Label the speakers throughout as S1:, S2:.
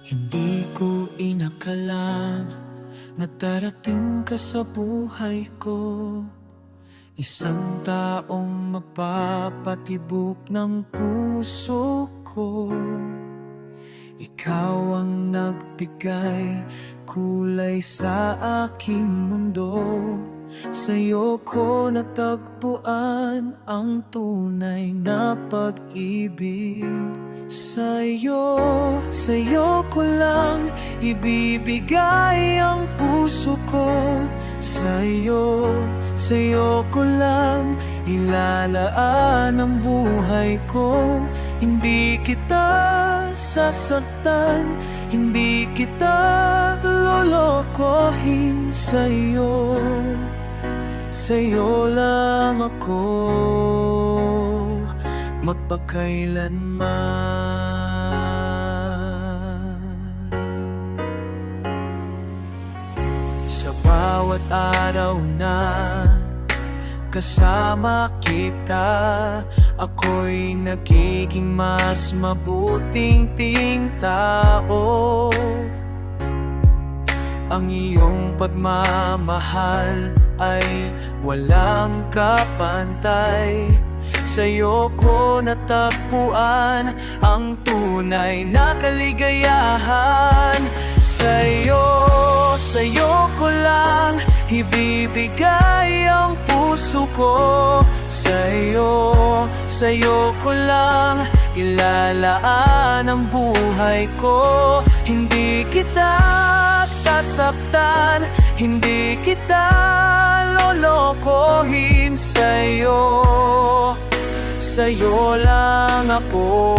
S1: Hindi ko inakalang na darating ka sa buhay ko, isang taong magpapatibok ng puso ko. Ikaw ang nagbigay kulay sa aking mundo. Sa'yo ko natagpuan ang tunay na pag-ibig. Sa'yo ko lang ibibigay ang puso ko. Sa'yo ko lang ilalaan ang buhay ko. Hindi kita sasaktan, hindi kita lolokohin. Sa'yo lang ako magpakailanman. Sa bawat araw na kasama kita, ako'y nagiging mas mabuting tao. Ang iyong pagmamahal ay walang kapantay. Sa'yo ko natagpuan ang tunay na kaligayahan. Sa'yo ko lang ibibigay ang puso ko. Sa'yo ko lang ilalaan ang buhay ko. Hindi kita sasaktan, hindi kita lolokohin. Sa'yo lang ako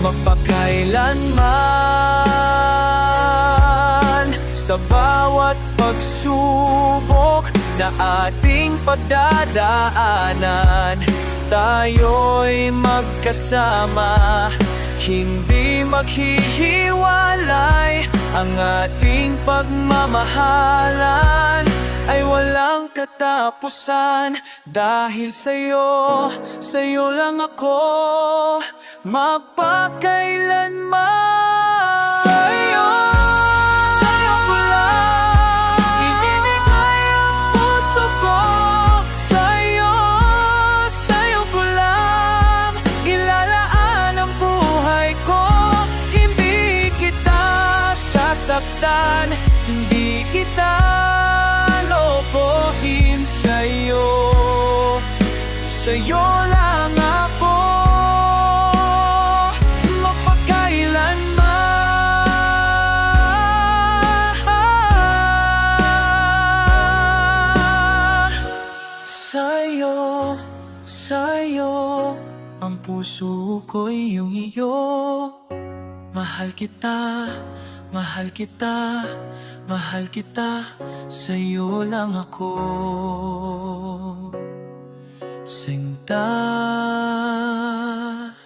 S1: magpakailanman. Sa bawat pagsubok na ating pagdadaanan, tayo'y magkasama, hindi maghihiwalay. Ang ating pagmamahalan ay walang katapusan. Dahil sa'yo lang ako magpakailanman. Sa'yo ko lang ibibigay ang puso ko. Sa'yo ko lang ilalaan ang buhay ko. Hindi kita sasaktan, hindi kita lokohin. Sa'yo lang ako magpakailanman. Sa'yo ang puso ko'y iyong iyo. Mahal kita, mahal kita, mahal kita. Sa'yo lang ako sinta.